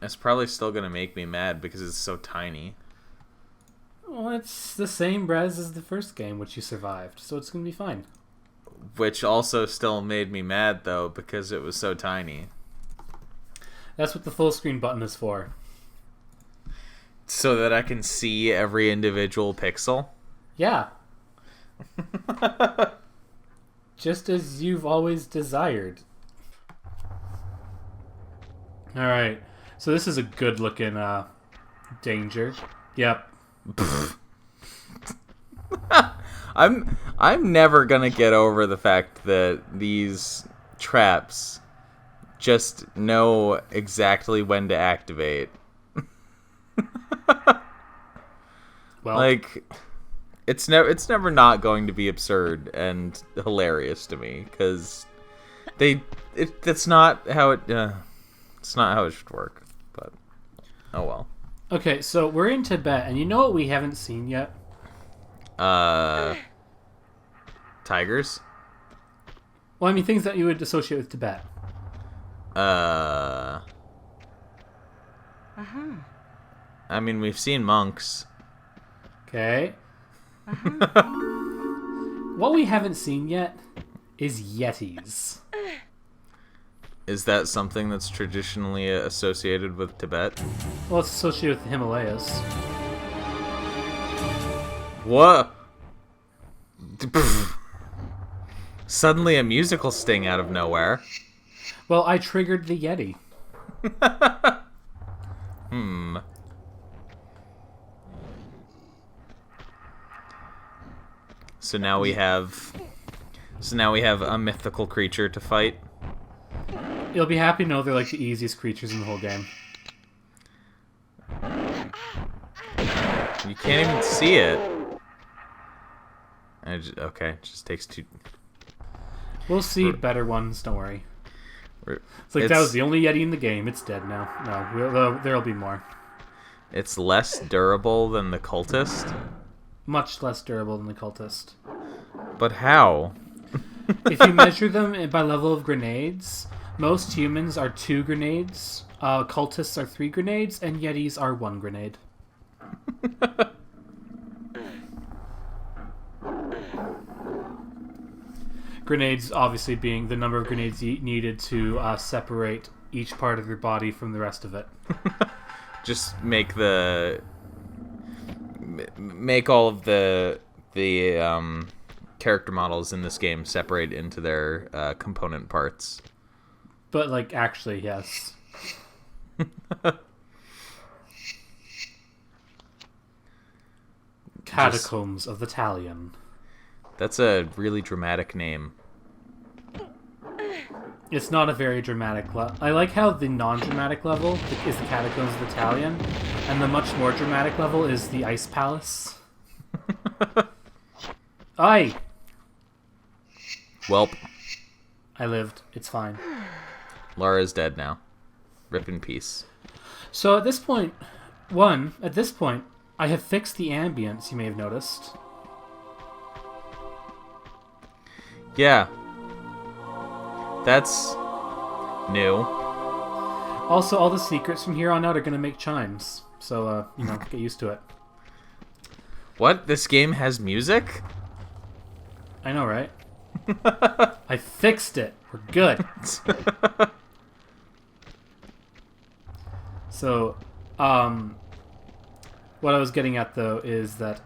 It's probably still gonna make me mad because it's so tiny. Well, it's the same res as the first game, which you survived, so it's gonna be fine. Which also still made me mad, though, because it was so tiny. That's what the full screen button is for. So that I can see every individual pixel? Yeah. Just as you've always desired. Alright. So this is a good looking danger. Yep. I'm never gonna get over the fact that these traps just know exactly when to activate. Well, Like, it's never not going to be absurd and hilarious to me because that's not how it's not how it should work. But oh well. okay, so we're in Tibet, and you know what we haven't seen yet? Tigers. Well, I mean, things that you would associate with Tibet. I mean, we've seen monks. Okay. What we haven't seen yet is Yetis. Is that something that's traditionally associated with Tibet? Well, it's associated with the Himalayas. What? Suddenly a musical sting out of nowhere. Well, I triggered the Yeti. So now we have a mythical creature to fight. You'll be happy to know they're like the easiest creatures in the whole game. You can't even see it. Okay, it just takes two. We'll see better ones, don't worry. It's like, It's- that was the only Yeti in the game. It's dead now. No, there'll be more. It's less durable than the cultist. Much less durable than the cultist. But how? If you measure them by level of grenades, most humans are 2 grenades, cultists are 3 grenades, and Yetis are 1 grenade. Grenades obviously being the number of grenades needed to separate each part of your body from the rest of it. Just make all of the character models in this game separate into their component parts. But, like, actually, yes. Catacombs of the Talion. That's a really dramatic name. It's not a very dramatic level. I like how the non-dramatic level is the Catacombs of the Talion, and the much more dramatic level is the Ice Palace. Aye! Welp, I lived. It's fine. Laura's dead now. Rip in peace. So at this point, I have fixed the ambience, you may have noticed. Yeah. That's new. Also, all the secrets from here on out are going to make chimes. So, get used to it. What? This game has music? I know, right? I fixed it. We're good. So, what I was getting at, though, is that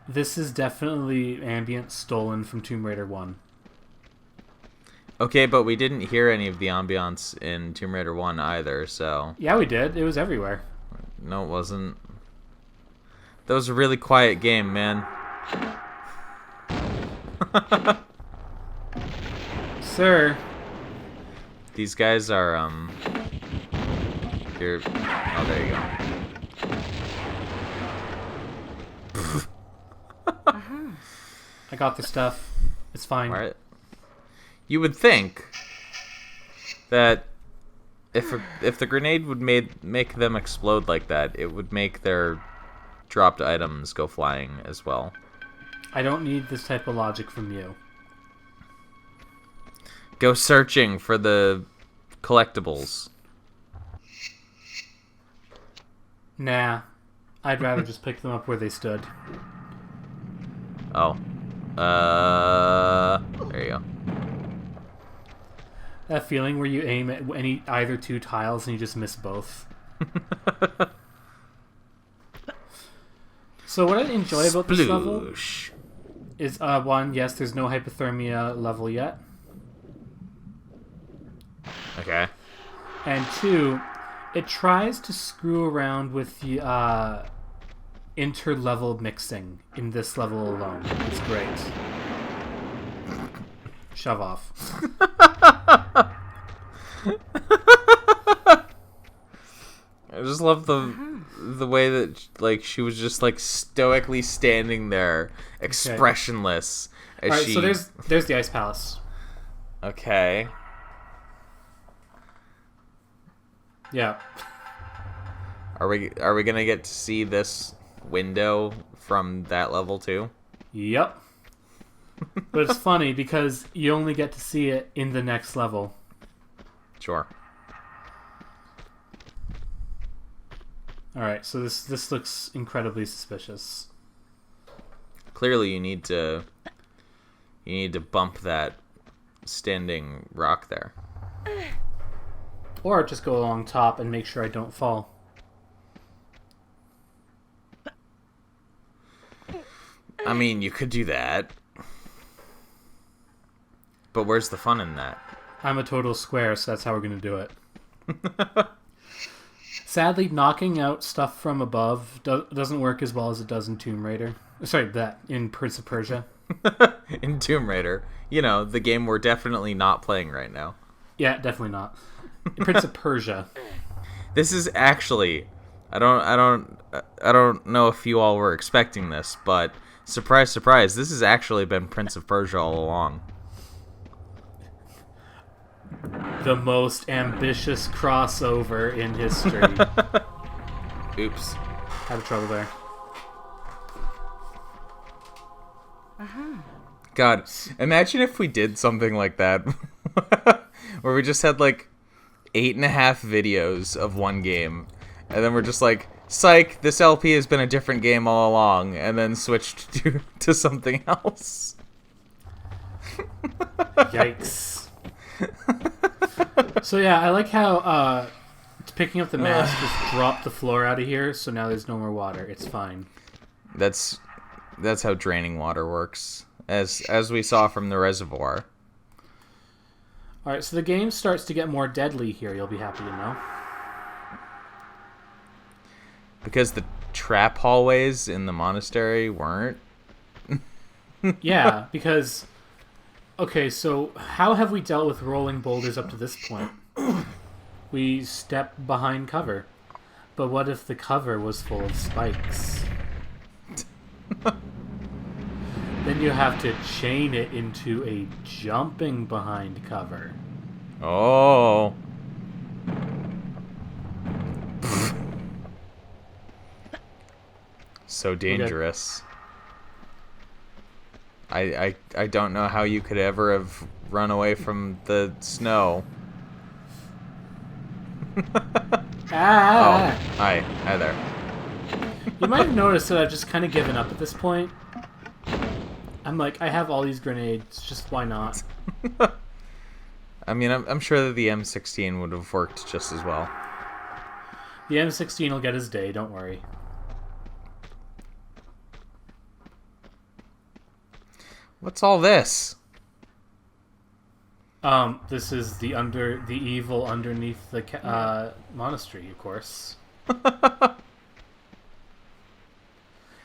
this is definitely ambience stolen from Tomb Raider 1. Okay, but we didn't hear any of the ambiance in Tomb Raider 1 either, so... Yeah, we did. It was everywhere. No, it wasn't. That was a really quiet game, man. Sir. These guys are, You're... Oh, there you go. I got the stuff. It's fine. Right. You would think that if the grenade would make them explode like that, it would make their dropped items go flying as well. I don't need this type of logic from you. Go searching for the collectibles. Nah. I'd rather just pick them up where they stood. Oh. There you go. That feeling where you aim at either two tiles and you just miss both. So what I enjoy about this level is, one, yes, there's no hypothermia level yet. Okay. And two, it tries to screw around with the inter-level mixing in this level alone. It's great. Shove off. I just love the way that like she was just like stoically standing there, expressionless. As Alright, she... so there's the Ice Palace. Okay. Yeah. Are we gonna get to see this window from that level too? Yep. But it's funny because you only get to see it in the next level. Sure. Alright, so this looks incredibly suspicious. Clearly you need to bump that standing rock there. Or just go along top and make sure I don't fall. I mean, you could do that. But where's the fun in that? I'm a total square, so that's how we're going to do it. Sadly, knocking out stuff from above doesn't work as well as it does in Tomb Raider. Sorry, in Prince of Persia. In Tomb Raider. You know, the game we're definitely not playing right now. Yeah, definitely not. In Prince of Persia. This is actually... I don't know if you all were expecting this, but surprise, surprise, this has actually been Prince of Persia all along. The most ambitious crossover in history. Oops. Had trouble there. God, imagine if we did something like that. Where we just had like 8.5 videos of one game. And then we're just like, psych, this LP has been a different game all along. And then switched to something else. Yikes. So yeah, I like how picking up the mask just dropped the floor out of here, so now there's no more water. It's fine. That's how draining water works, as we saw from the reservoir. Alright, so the game starts to get more deadly here, you'll be happy to know. Because the trap hallways in the monastery weren't? Yeah, because... Okay, so how have we dealt with rolling boulders up to this point? We step behind cover. But what if the cover was full of spikes? Then you have to chain it into a jumping behind cover. Oh. So dangerous. I don't know how you could ever have run away from the snow. Ah! Oh, hi there. You might have noticed that I've just kind of given up at this point. I'm like, I have all these grenades, just why not? I mean, I'm sure that the M16 would have worked just as well. The M16 will get his day, don't worry. What's all this? This is the evil underneath the monastery, of course.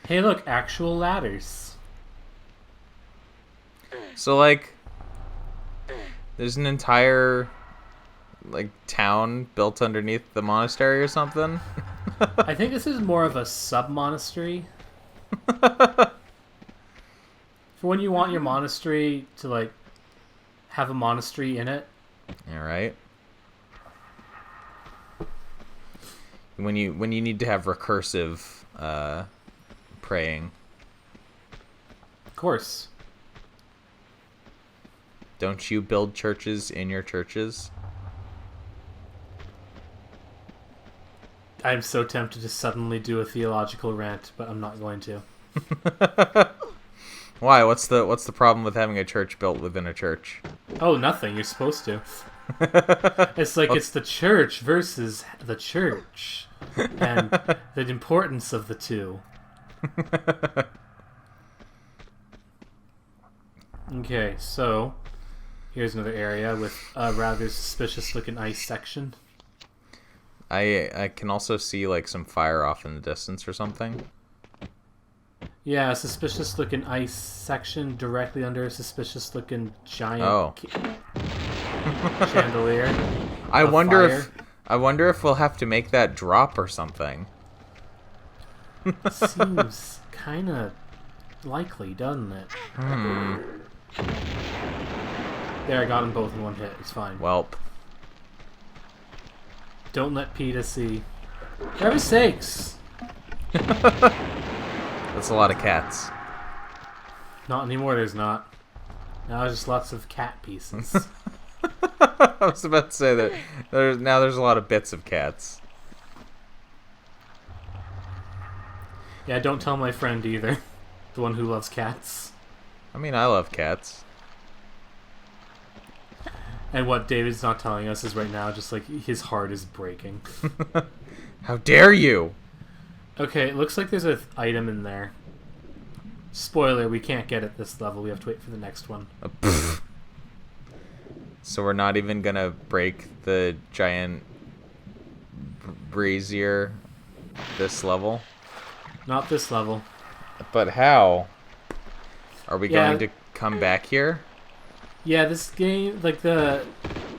Hey, look, actual ladders. So, like, there's an entire, like, town built underneath the monastery or something? I think this is more of a sub-monastery. For when you want your monastery to, like, have a monastery in it. Alright. When you need to have recursive, praying. Of course. Don't you build churches in your churches? I'm so tempted to suddenly do a theological rant, but I'm not going to. Why? What's the problem with having a church built within a church? Oh, nothing. You're supposed to. It's like it's the church versus the church, and the importance of the two. Okay, so here's another area with a rather suspicious-looking ice section. I can also see like some fire off in the distance or something. Yeah, a suspicious-looking ice section directly under a suspicious-looking giant chandelier. I wonder if we'll have to make that drop or something. Seems kind of likely, doesn't it? There, I got them both in one hit. It's fine. Welp. Don't let PETA see. For heaven's sakes! That's a lot of cats. Not anymore, there's not. Now there's just lots of cat pieces. I was about to say that there's a lot of bits of cats. Yeah, don't tell my friend either. The one who loves cats. I mean, I love cats. And what David's not telling us is right now, just like his heart is breaking. How dare you! Okay, it looks like there's an item in there. Spoiler, we can't get it this level. We have to wait for the next one. So we're not even gonna break the giant brazier this level? Not this level. But how? Are we going to come back here? Yeah, this game, like the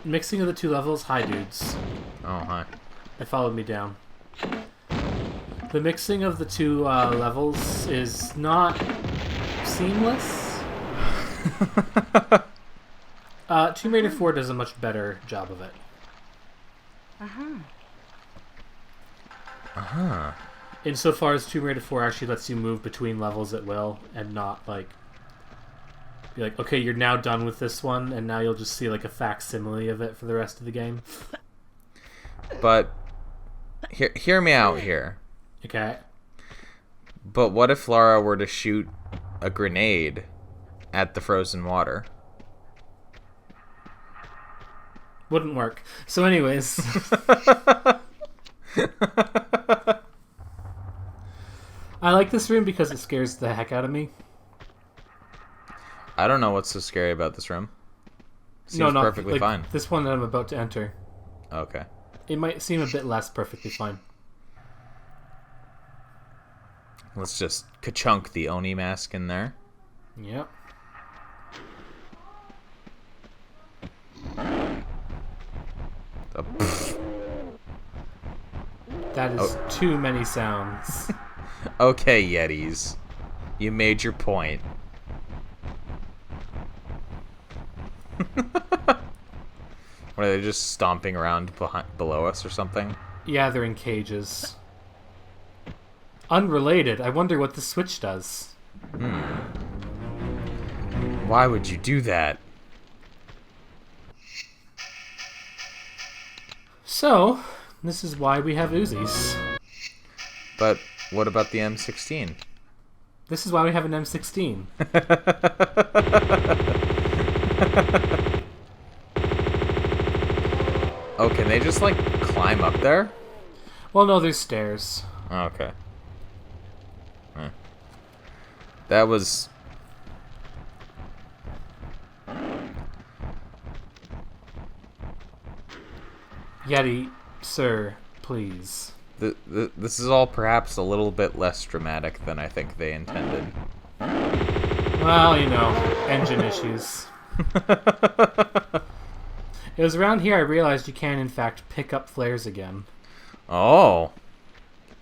mixing of the two levels. Hi, dudes. Oh, hi. They followed me down. The mixing of the two levels is not seamless. Tomb Raider 4 does a much better job of it. Insofar as Tomb Raider 4 actually lets you move between levels at will and not like be like, okay, you're now done with this one, and now you'll just see like a facsimile of it for the rest of the game. But hear me out here. Okay. But what if Lara were to shoot a grenade at the frozen water? Wouldn't work. So anyways. I like this room because it scares the heck out of me. I don't know what's so scary about this room. Seems perfectly like fine. This one that I'm about to enter. Okay. It might seem a bit less perfectly fine. Let's just ka-chunk the Oni mask in there. Yep. That is too many sounds. Okay, Yetis. You made your point. What, are they just stomping around below us or something? Yeah, they're in cages. Unrelated. I wonder what the switch does. Why would you do that? So, this is why we have Uzis. But what about the M16? This is why we have an M16. Oh, can they just, like, climb up there? Well, no, there's stairs. Oh, okay. That was... Yeti, sir, please. This is all perhaps a little bit less dramatic than I think they intended. Well, you know, engine issues. It was around here I realized you can, in fact, pick up flares again. Oh.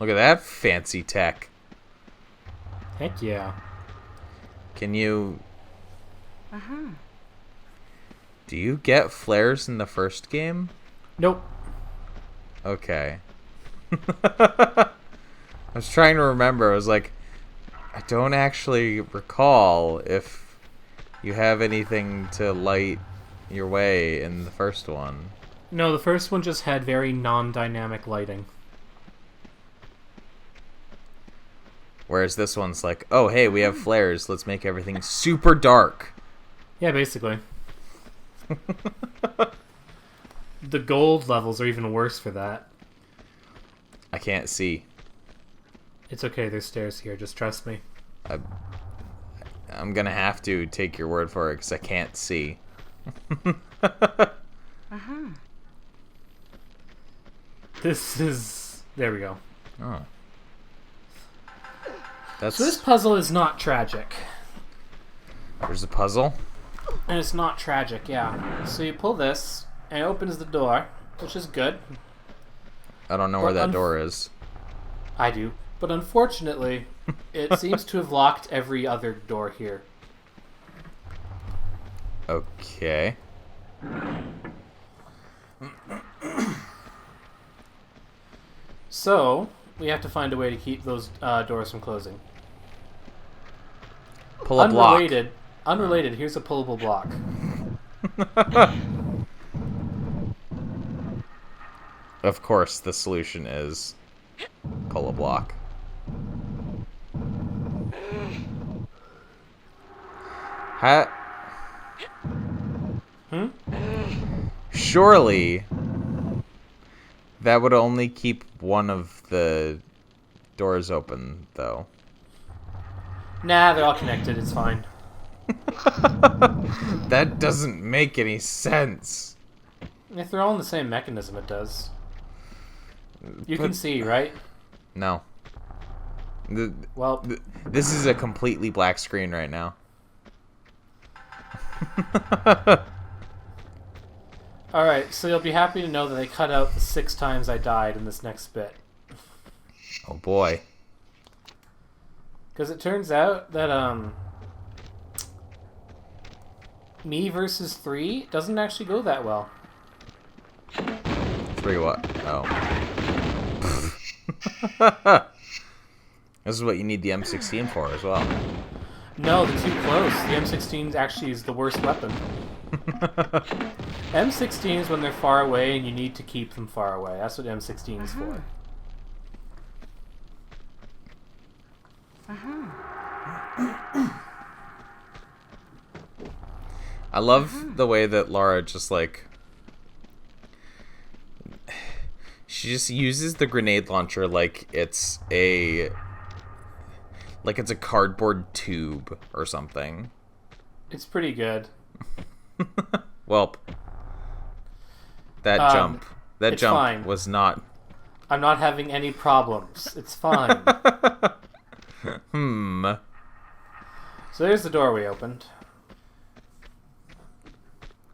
Look at that fancy tech. Heck yeah. Can you... Do you get flares in the first game? Nope. Okay. I was trying to remember. I was like, I don't actually recall if you have anything to light your way in the first one. No, the first one just had very non-dynamic lighting. Whereas this one's like, oh, hey, we have flares. Let's make everything super dark. Yeah, basically. The gold levels are even worse for that. I can't see. It's okay, there's stairs here, just trust me. I'm going to have to take your word for it because I can't see. This is... There we go. Oh. So this puzzle is not tragic. There's a puzzle? And it's not tragic, yeah. So you pull this, and it opens the door, which is good. I don't know where that door is. I do. But unfortunately, it seems to have locked every other door here. Okay. So, we have to find a way to keep those doors from closing. Pull a block. Unrelated, here's a pullable block. Of course, the solution is pull a block. Surely that would only keep one of the doors open, though. Nah, they're all connected. It's fine. That doesn't make any sense. If they're all in the same mechanism, it does. You can see, right? No. Well, this is a completely black screen right now. alright, so you'll be happy to know that they cut out the 6 times I died in this next bit. Oh boy. Because it turns out that, me versus 3 doesn't actually go that well. 3 what? Oh. This is what you need the M16 for as well. No, they're too close. The M16 actually is the worst weapon. M16 is when they're far away and you need to keep them far away. That's what M16 is for. I love the way that Laura just like... She just uses the grenade launcher like it's a... Like it's a cardboard tube or something. It's pretty good. Welp. That jump fine. was not... I'm not having any problems. It's fine. So there's the door we opened.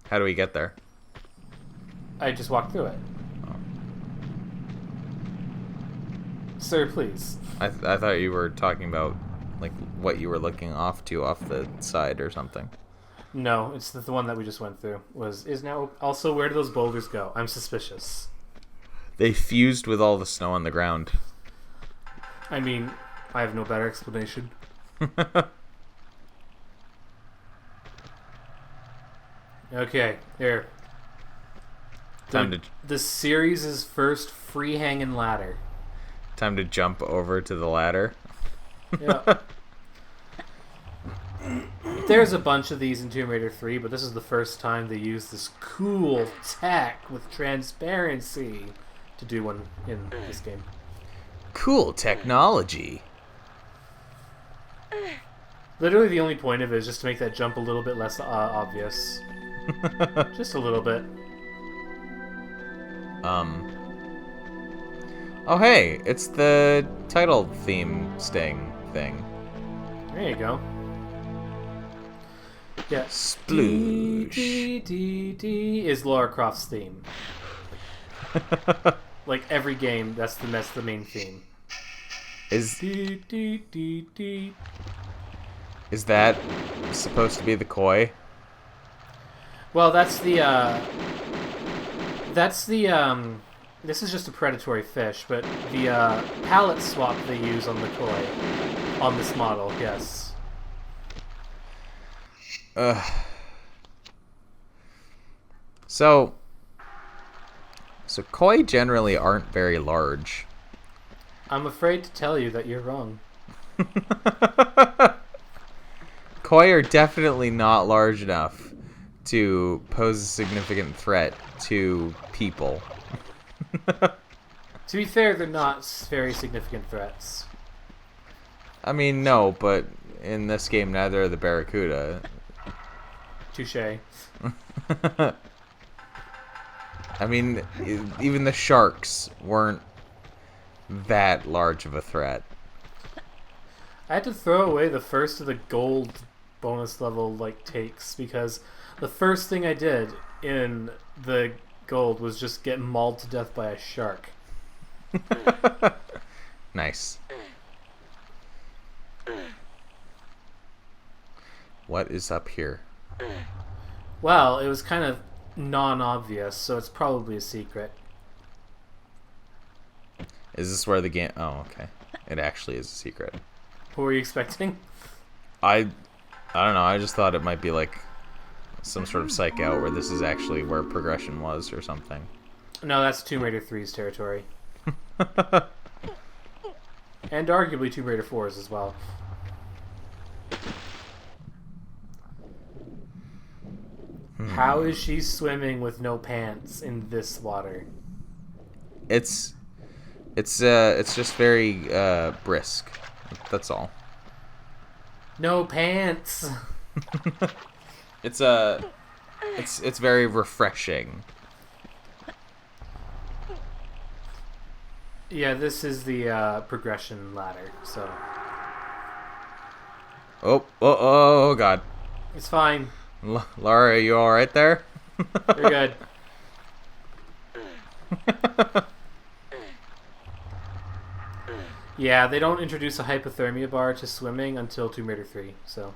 How do we get there? I just walked through it. Oh. Sir, please. I thought you were talking about like what you were looking off the side or something. No, it's the one that we just went through. Is now also, where do those boulders go? I'm suspicious. They fused with all the snow on the ground. I mean, I have no better explanation. Okay, here. The series' first free hanging ladder. Time to jump over to the ladder. Yeah. There's a bunch of these in Tomb Raider 3, but this is the first time they use this cool tech with transparency to do one in this game. Cool technology. Literally the only point of it is just to make that jump a little bit less obvious. Just a little bit. Oh hey, it's the title theme sting thing. There you go. Yeah. Sploosh. D is Lara Croft's theme. Like every game, that's the main theme. Is that supposed to be the koi? Well, that's the this is just a predatory fish, but the palette swap they use on the koi on this model, yes. So koi generally aren't very large. I'm afraid to tell you that you're wrong. Koi are definitely not large enough to pose a significant threat to people. To be fair, they're not very significant threats. I mean, no, but in this game, neither are the barracuda. Touché. I mean, even the sharks weren't that large of a threat. I had to throw away the first of the gold bonus level takes because the first thing I did in the gold was just get mauled to death by a shark. Nice. What is up here? Well, it was kind of non-obvious, so it's probably a secret. Is this where the game... Oh, okay. It actually is a secret. What were you expecting? I don't know. I just thought it might be like some sort of psych out where this is actually where progression was or something. No, that's Tomb Raider 3's territory. And arguably Tomb Raider 4's as well. How is she swimming with no pants in this water? It's just very brisk. That's all. No pants. It's very refreshing. Yeah, this is the progression ladder, so... Oh, God. It's fine. Laura, are you alright there? You're good. Yeah, they don't introduce a hypothermia bar to swimming until Tomb Raider 3, so...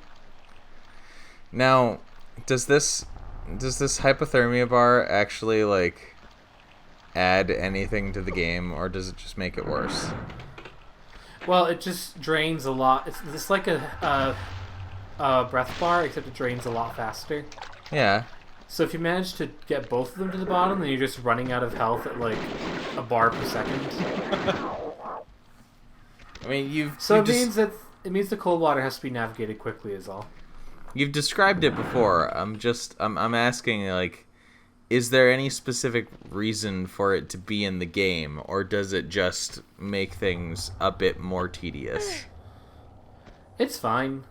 Now, does this hypothermia bar actually, add anything to the game, or does it just make it worse? Well, it just drains a lot. It's like a breath bar, except it drains a lot faster. Yeah. So if you manage to get both of them to the bottom, then you're just running out of health at a bar per second. I mean, it means the cold water has to be navigated quickly, is all. You've described it before. I'm asking, is there any specific reason for it to be in the game, or does it just make things a bit more tedious? It's fine.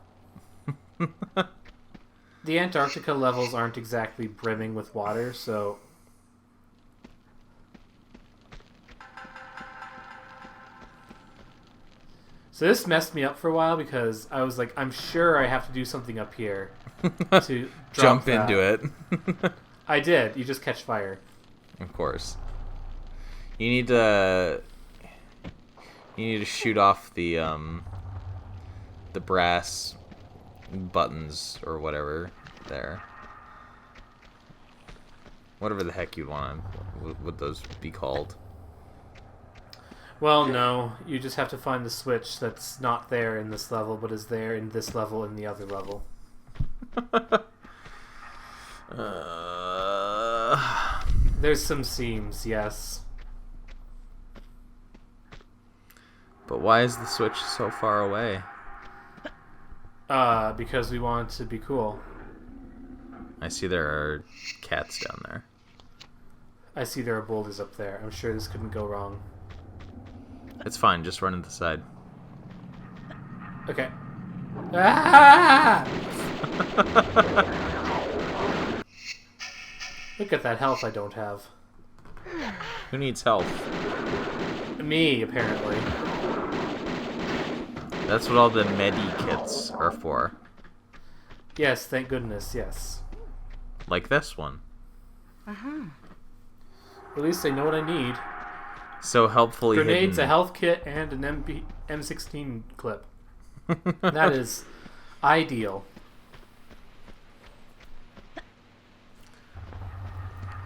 The Antarctica levels aren't exactly brimming with water, so... So this messed me up for a while because I was like, I'm sure I have to do something up here to jump into it. I did. You just catch fire. Of course. You need to shoot off the brass buttons or whatever there. Whatever the heck you want would those be called? Well, no. You just have to find the switch that's not there in this level, but is there in this level and the other level. There's some seams, yes. But why is the switch so far away? Because we want it to be cool. I see there are cats down there. I see there are boulders up there. I'm sure this couldn't go wrong. It's fine, just run to the side. Okay. Ah! Look at that health I don't have. Who needs health? Me, apparently. That's what all the medi-kits are for. Yes, thank goodness, yes. Like this one. Uh-huh. At least I know what I need. So helpfully Grenades, hidden. a health kit, and an M16 clip. That is ideal.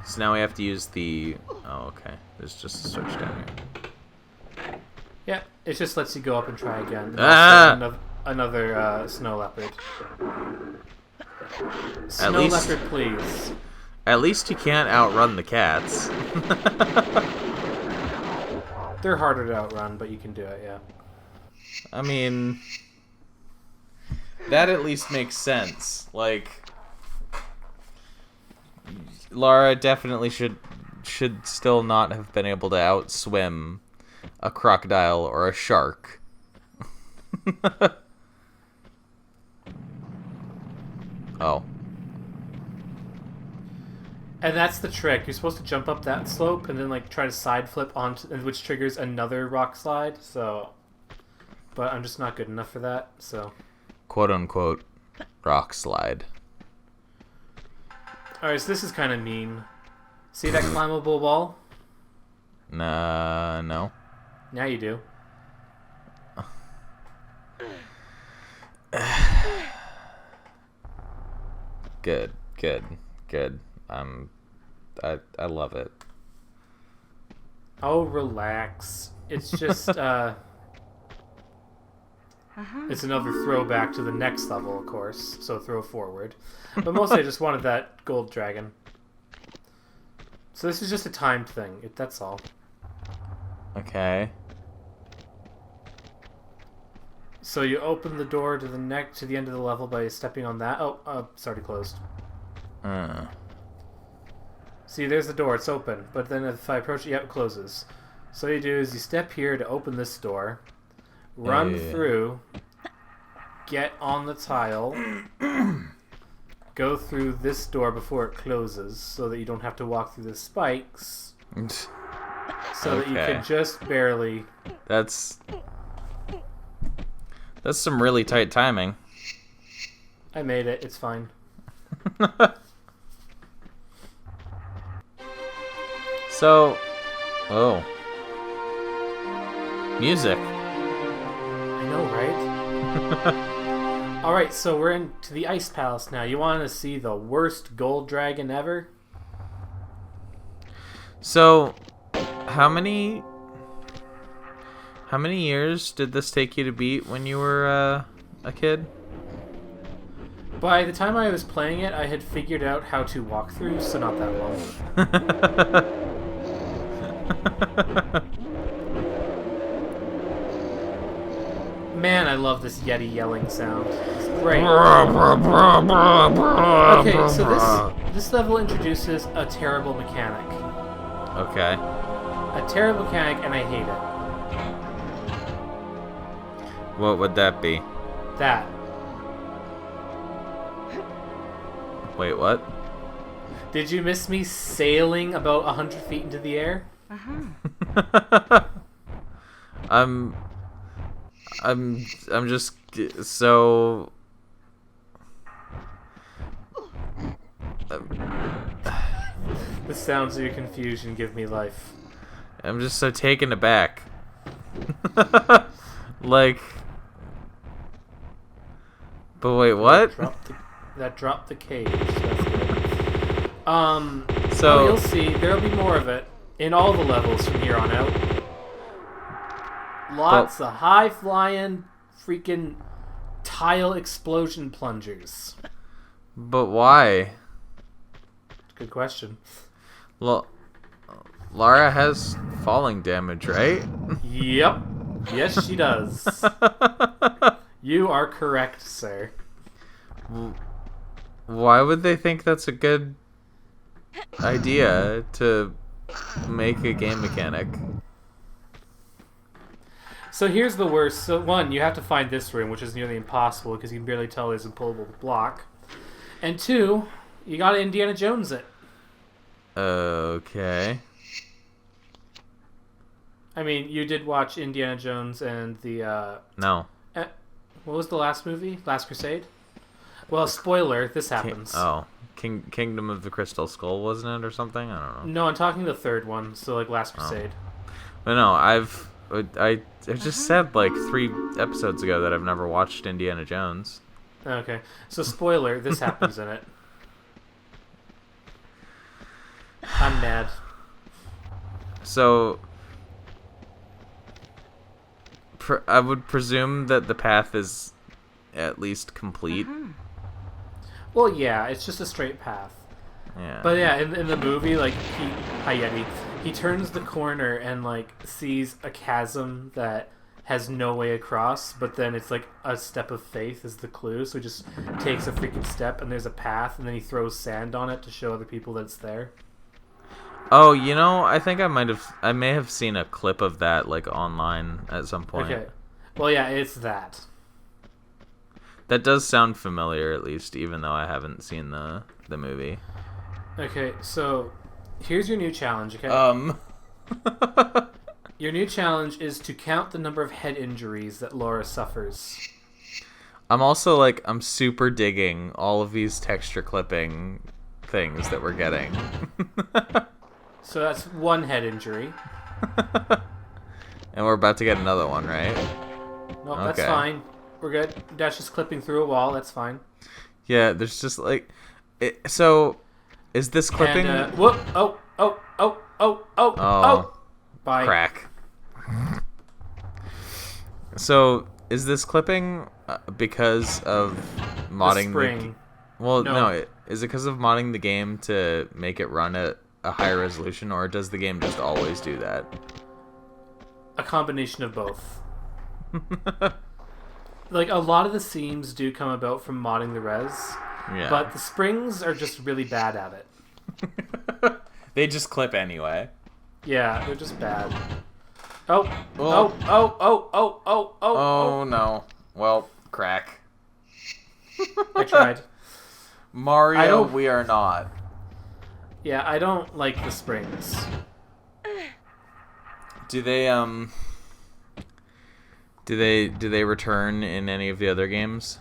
So now we have to use the... Oh, okay. There's just a switch down here. Yeah, it just lets you go up and try again. And Ah! Another snow leopard. At Snow least- leopard, please. At least you can't outrun the cats. They're harder to outrun, but you can do it, yeah. I mean, that at least makes sense. Like, Lara definitely should still not have been able to outswim a crocodile or a shark. Oh. And that's the trick. You're supposed to jump up that slope and then like try to side flip onto, which triggers another rock slide. So, but I'm just not good enough for that. So, quote unquote, rock slide. All right, so this is kind of mean. See that climbable wall? Nah, no. Now you do. Good. I love it. Oh, relax. It's just it's another throwback to the next level, of course. So throw forward. But mostly I just wanted that gold dragon. So this is just a timed thing. That's all. Okay. So you open the door to the end of the level by stepping on that. Oh, it's already closed. See, there's the door. It's open. But then if I approach it, it closes. So what you do is you step here to open this door, run through, get on the tile, go through this door before it closes so that you don't have to walk through the spikes. So that you can just barely... That's some really tight timing. I made it. It's fine. So... Oh. Music. I know, right? Alright, so we're into the Ice Palace now. You want to see the worst gold dragon ever? So, how many years did this take you to beat when you were a kid? By the time I was playing it, I had figured out how to walk through, so not that long. Man, I love this Yeti yelling sound. It's great. Okay, so this level introduces a terrible mechanic. Okay. A terrible mechanic, and I hate it. What would that be? That. Wait, what? Did you miss me sailing about 100 feet into the air? I'm just so. The sounds of your confusion give me life. I'm just so taken aback. Like. But wait, what? That dropped the cage. That's good. So you'll see. There'll be more of it in all the levels from here on out. Lots of high-flying, freaking tile explosion plungers. But why? Good question. Lara has falling damage, right? Yep. Yes, she does. You are correct, sir. Why would they think that's a good idea to make a game mechanic? So here's the worst. So one, you have to find this room, which is nearly impossible because you can barely tell there's a pullable block. And two, you gotta Indiana Jones it. Okay. I mean, you did watch Indiana Jones and the... No. What was the last movie? Last Crusade? Well, spoiler, this happens. Kingdom of the Crystal Skull, wasn't it, or something? I don't know. No, I'm talking the third one, so like Last Crusade. But no, I just said like 3 episodes ago that I've never watched Indiana Jones. Okay, so spoiler, this happens in it. I'm mad. So, I would presume that the path is at least complete. Well, yeah, it's just a straight path. Yeah. But yeah, in the movie, like, he turns the corner and, like, sees a chasm that has no way across, but then it's like a step of faith is the clue, so he just takes a freaking step and there's a path, and then he throws sand on it to show other people that it's there. Oh, I think I may have seen a clip of that like online at some point. Okay. Well, yeah, it's that. That does sound familiar, at least, even though I haven't seen the movie. Okay, so here's your new challenge, okay? Your new challenge is to count the number of head injuries that Laura suffers. I'm also I'm super digging all of these texture clipping things that we're getting. So that's one head injury. And we're about to get another one, right? No, that's fine. We're good. That's just clipping through a wall. That's fine. Yeah, there's just so is this clipping? And, whoop! Oh! Bye. Crack. So is this clipping because of modding the spring? No. Is it because of modding the game to make it run at a higher resolution, or does the game just always do that? A combination of both. Like, a lot of the seams do come about from modding the res, but the springs are just really bad at it. They just clip anyway. Yeah, they're just bad. Oh Oh, no. Well, crack. I tried. Mario, we are not. Yeah, I don't like the springs. Do they Do they return in any of the other games?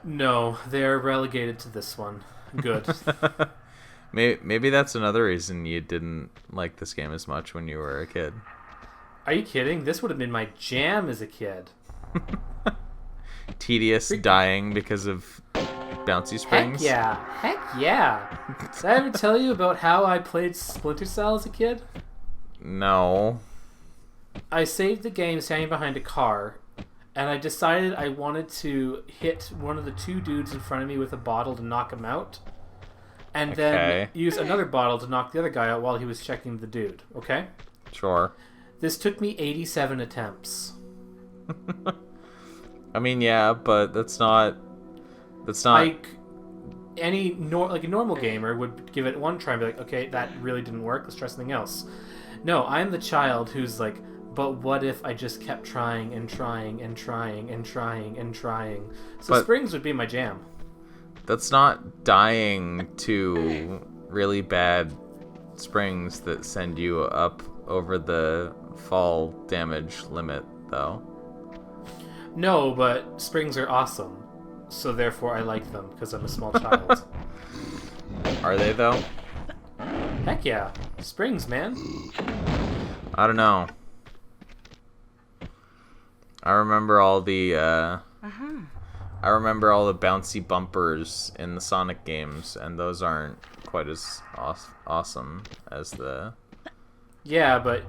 No, they're relegated to this one. Good. Maybe that's another reason you didn't like this game as much when you were a kid. Are you kidding? This would have been my jam as a kid. Tedious dying because of bouncy springs? Heck yeah. Did I ever tell you about how I played Splinter Cell as a kid? No. I saved the game standing behind a car, and I decided I wanted to hit one of the two dudes in front of me with a bottle to knock him out, and then use another bottle to knock the other guy out while he was checking the dude, okay? Sure. This took me 87 attempts. I mean, yeah, but that's not... Like, a normal gamer would give it one try and be like, okay, that really didn't work, let's try something else. No, I'm the child who's like, but what if I just kept trying and trying and trying and trying and trying? So springs would be my jam. That's not dying to really bad springs that send you up over the fall damage limit, though. No, but springs are awesome. So therefore I like them, because I'm a small child. Are they, though? Heck yeah. Springs, man. I don't know. I remember all the bouncy bumpers in the Sonic games, and those aren't quite as awesome as the... Yeah, but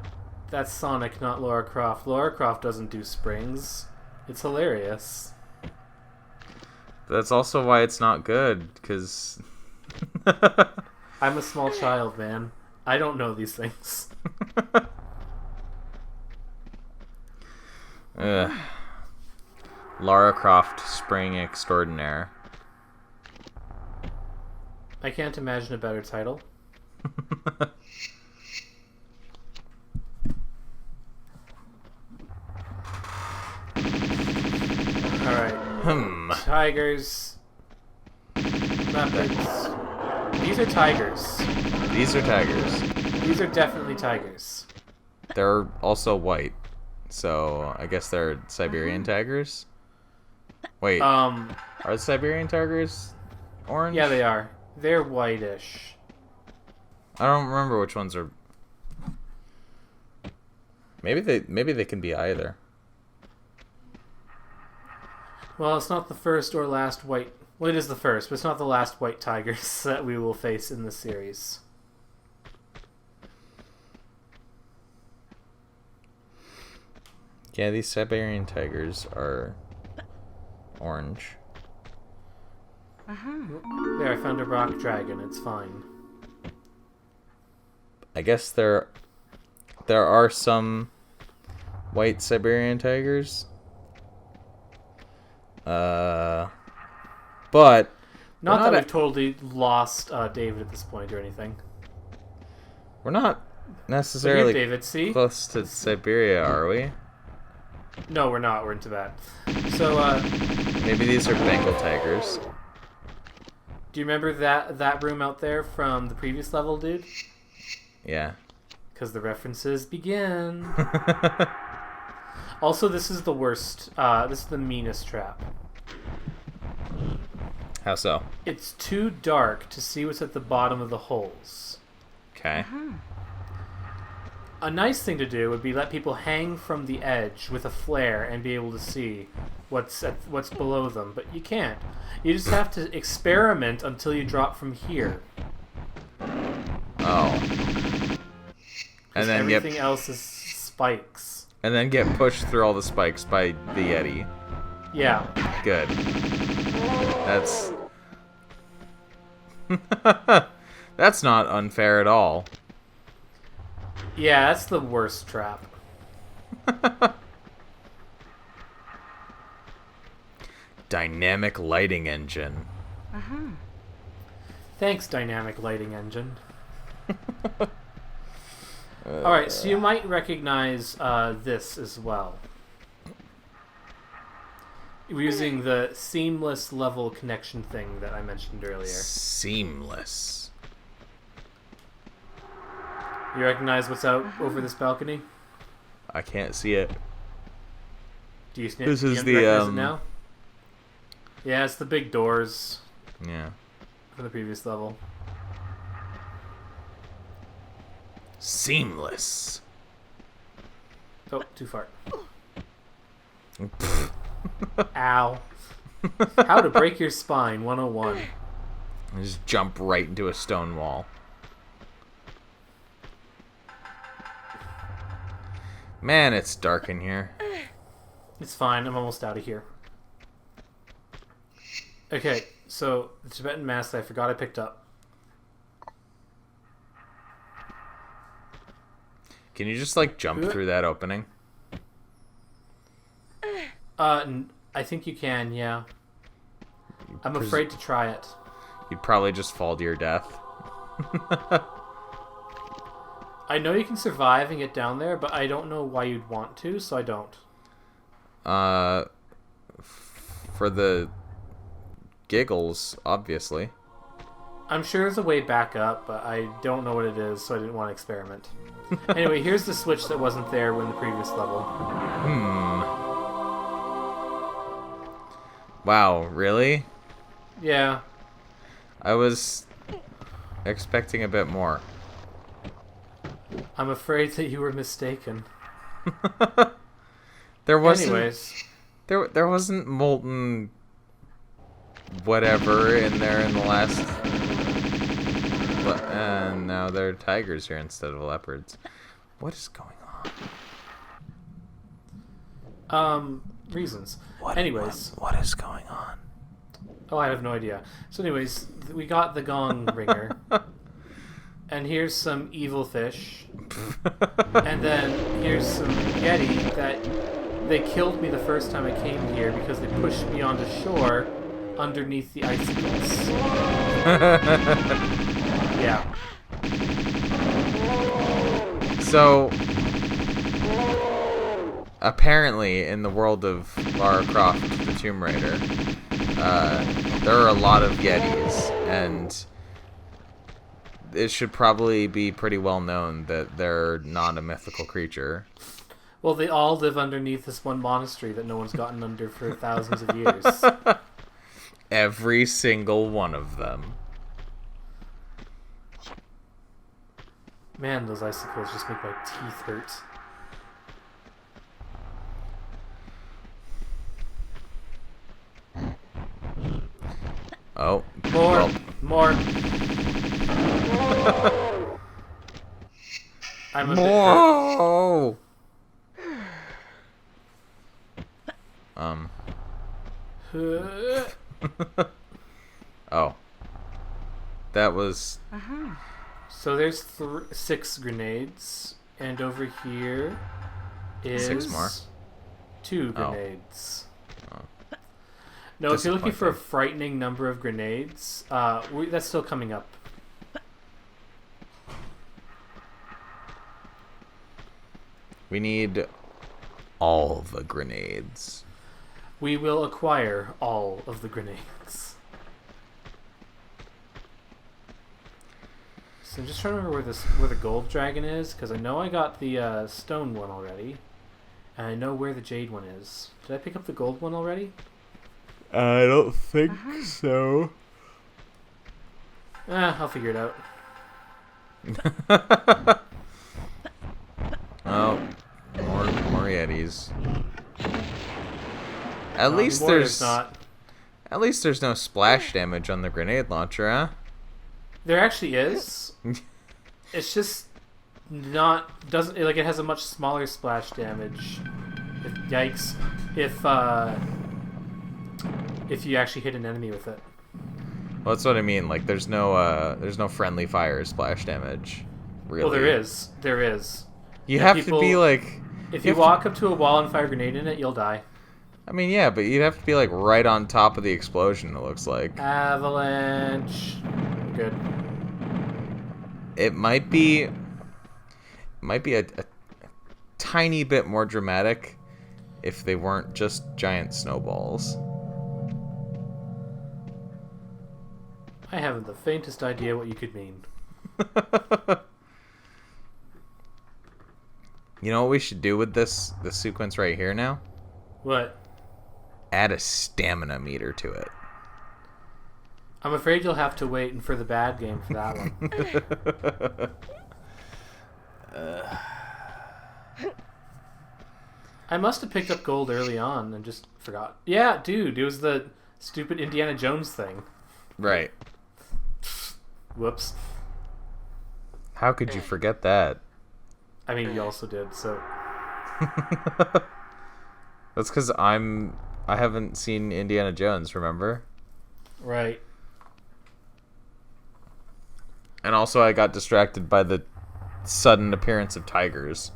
that's Sonic, not Lara Croft. Lara Croft doesn't do springs. It's hilarious. That's also why it's not good, because... I'm a small child, man. I don't know these things. Lara Croft Spring Extraordinaire. I can't imagine a better title. Alright. Tigers. Leopards. These are tigers. These are tigers. These are definitely tigers. They're also white. So, I guess they're Siberian tigers? Wait. Are the Siberian tigers orange? Yeah, they are. They're whitish. I don't remember which ones are... Maybe they can be either. Well, it's not the first or last white... Well, it is the first, but it's not the last white tigers that we will face in this series. Yeah, these Siberian tigers are orange. There, I found a rock dragon. It's fine. I guess there are some white Siberian tigers. But Not that we've totally lost David at this point or anything. we're not But necessarily here, David, see? close to Siberia, are we? No, we're not. We're in Tibet. So, Maybe these are Bengal tigers. do you remember that room out there from the previous level, dude? Yeah. Because the references begin. Also, this is the worst. This is the meanest trap. How so? It's too dark to see what's at the bottom of the holes. Okay. A nice thing to do would be let people hang from the edge with a flare and be able to see what's below them, but you can't. You just have to experiment until you drop from here. Oh. And then everything else is spikes. And then get pushed through all the spikes by the Yeti. Yeah. Good. That's... That's not unfair at all. Yeah, that's the worst trap. Dynamic lighting engine. Thanks, dynamic lighting engine. Alright, so you might recognize this as well. We're using the seamless level connection thing that I mentioned earlier. Seamless. You recognize what's out over this balcony? I can't see it. Do you This do you is the, recognize it now? Yeah, it's the big doors Yeah. from the previous level. Seamless. Oh, too far. Ow. How to break your spine 101. I just jump right into a stone wall. Man, it's dark in here. It's fine, I'm almost out of here. Okay, so the Tibetan mask that I forgot I picked up. Can you just, like, jump through that opening? I think you can, yeah. I'm afraid to try it. You'd probably just fall to your death. I know you can survive and get down there, but I don't know why you'd want to, so I don't. For the giggles, obviously. I'm sure there's a way back up, but I don't know what it is, so I didn't want to experiment. Anyway, here's the switch that wasn't there in the previous level. Wow, really? Yeah. I was expecting a bit more. I'm afraid that you were mistaken. There wasn't. Anyways. There wasn't molten whatever in there in the last. And now there are tigers here instead of leopards. What is going on? Reasons. What is going on? Oh, I have no idea. So anyways, we got the gong ringer. And here's some evil fish. And then here's some yeti that they killed me the first time I came here because they pushed me onto shore underneath the icicles. Yeah. So, apparently, in the world of Lara Croft, the Tomb Raider, there are a lot of yetis, and it should probably be pretty well known that they're not a mythical creature. Well, they all live underneath this one monastery that no one's gotten under for thousands of years. Every single one of them. Man, those icicles just make my teeth hurt. Oh. More! Well. More! I'm a More! bit Oh. That was... So there's 6 grenades, and over here is 6 more. 2 Oh. grenades. No, if you're looking for a frightening number of grenades, that's still coming up. We need all the grenades. We will acquire all of the grenades. So I'm just trying to remember where the gold dragon is, because I know I got the stone one already, and I know where the jade one is. Did I pick up the gold one already? I don't think so. I'll figure it out. Oh, more Yetis. At least there's no splash damage on the grenade launcher, huh? There actually is. It's just doesn't like it has a much smaller splash damage. Yikes! If you actually hit an enemy with it. Well, that's what I mean. Like, there's no friendly fire splash damage. Really. Well, there is. You have to be like. If you walk up to a wall and fire a grenade in it, you'll die. I mean, yeah, but you'd have to be like right on top of the explosion. It looks like. Avalanche. Good. It might be a tiny bit more dramatic if they weren't just giant snowballs. I haven't the faintest idea what you could mean. You know what we should do with this sequence right here now? What? Add a stamina meter to it. I'm afraid you'll have to wait for the bad game for that one. I must have picked up gold early on and just forgot. Yeah, dude, it was the stupid Indiana Jones thing. Right. Whoops. How could you forget that? I mean, you also did, so... That's because I haven't seen Indiana Jones, remember? Right. And also I got distracted by the sudden appearance of tigers.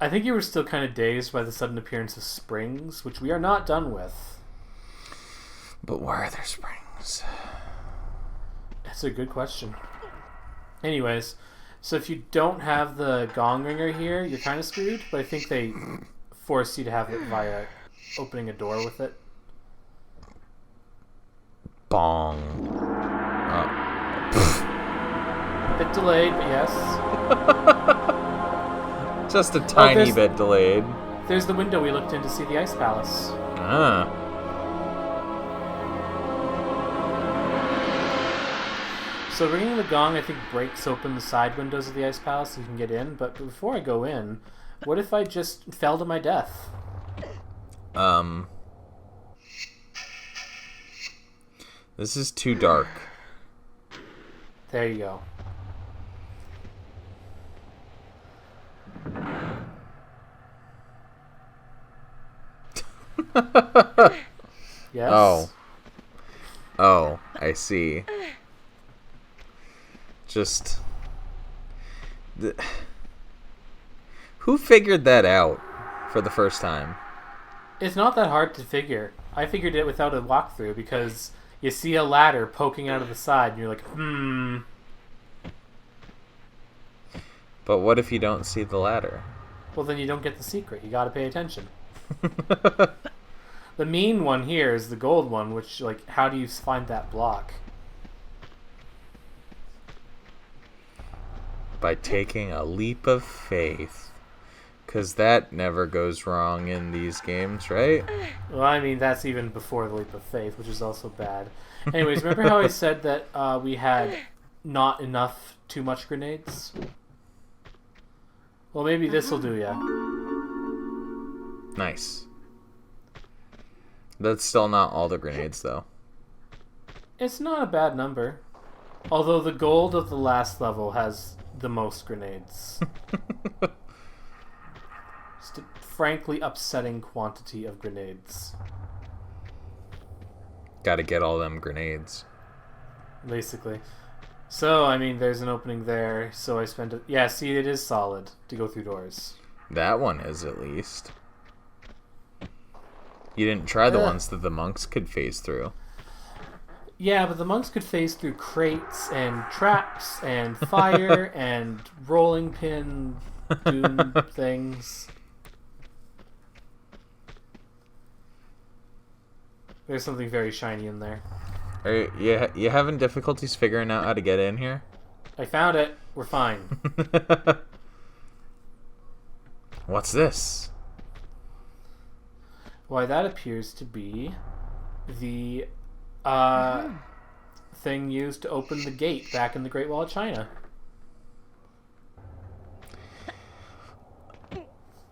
I think you were still kind of dazed by the sudden appearance of springs, which we are not done with. But where are their springs? That's a good question. Anyways, so if you don't have the gong ringer here, you're kind of screwed, but I think they force you to have it via opening a door with it. Bong. A bit delayed, but yes. Just a tiny bit delayed. There's the window we looked in to see the ice palace. Ah. So ringing the gong, I think, breaks open the side windows of the ice palace so you can get in. But before I go in, what if I just fell to my death? This is too dark. There you go. Yes? Oh, I see. Just... Who figured that out for the first time? It's not that hard to figure. I figured it without a walkthrough because you see a ladder poking out of the side and you're like, But what if you don't see the ladder? Well, then you don't get the secret. You gotta pay attention. The mean one here is the gold one, which, like, how do you find that block? By taking a leap of faith. Because that never goes wrong in these games, right? Well, I mean, that's even before the leap of faith, which is also bad. Anyways, remember how I said that we had not enough too much grenades? Well, maybe this will do ya. Nice. That's still not all the grenades, though. It's not a bad number. Although the gold of the last level has the most grenades. Just a frankly upsetting quantity of grenades. Gotta get all them grenades. Basically. So, I mean, there's an opening there, so I spent it. Yeah, see, it is solid to go through doors. That one is, at least. You didn't try the ones that the monks could phase through. Yeah, but the monks could phase through crates and traps and fire and rolling pin doom things. There's something very shiny in there. Are you having difficulties figuring out how to get in here? I found it. We're fine. What's this? Why, that appears to be the thing used to open the gate back in the Great Wall of China.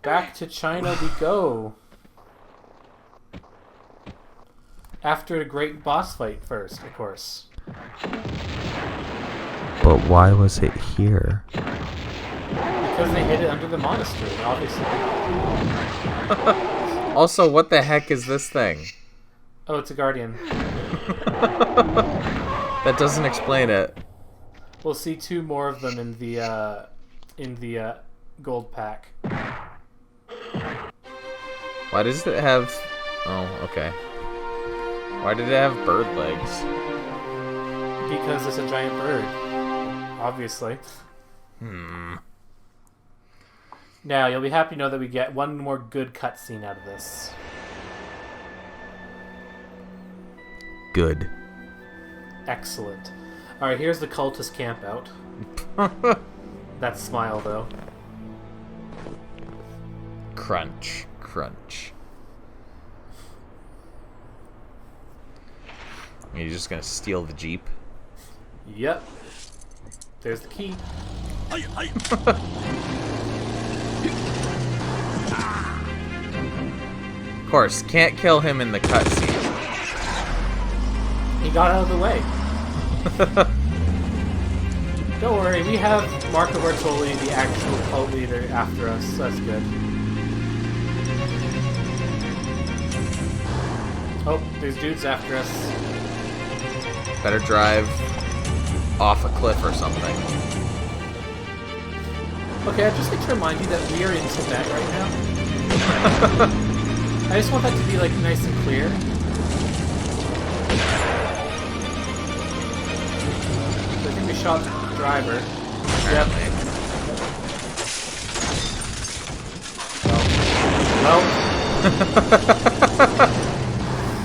Back to China we go. After a great boss fight first, of course. But why was it here? Because they hid it under the monastery, obviously. Also, what the heck is this thing? Oh, it's a guardian. That doesn't explain it. We'll see 2 more of them in the gold pack. Why does it have... Oh, okay. Why did it have bird legs? Because it's a giant bird. Obviously. Now, you'll be happy to know that we get one more good cutscene out of this. Good. Excellent. Alright, here's the cultist camp out. That smile, though. Crunch. Crunch. You're just gonna steal the Jeep? Yep. There's the key. Of course, can't kill him in the cutscene. He got out of the way. Don't worry, we have Marco Bartoli, the actual cult leader, after us, so that's good. Oh, there's dudes after us. Better drive off a cliff or something. Okay, I'd just like to remind you that we are in Tibet right now. I just want that to be like nice and clear. I think we shot the driver. Yep. Well.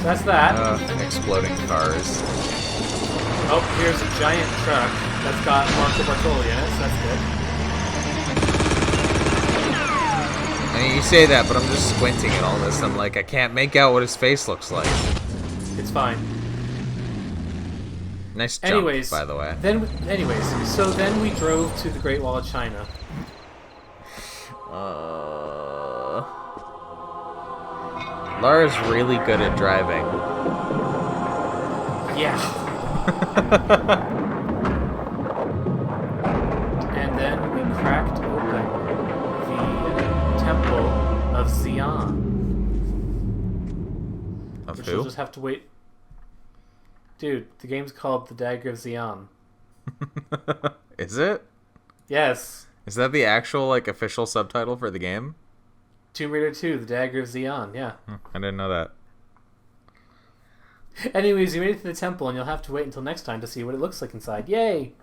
That's that. Exploding cars. Oh, here's a giant truck that's got Marco Bartoli in it, so that's good. I mean, you say that, but I'm just squinting at all this. I'm like, I can't make out what his face looks like. It's fine. Nice jump, by the way. So then we drove to the Great Wall of China. Lara's really good at driving. Yeah. And then we cracked open the Temple of Xi'an. Of which who? we'll just have to wait. Dude, the game's called The Dagger of Xi'an. Is it? Yes. Is that the actual, like, official subtitle for the game? Tomb Raider II, The Dagger of Xi'an, yeah. I didn't know that. Anyways, you made it to the temple, and you'll have to wait until next time to see what it looks like inside. Yay!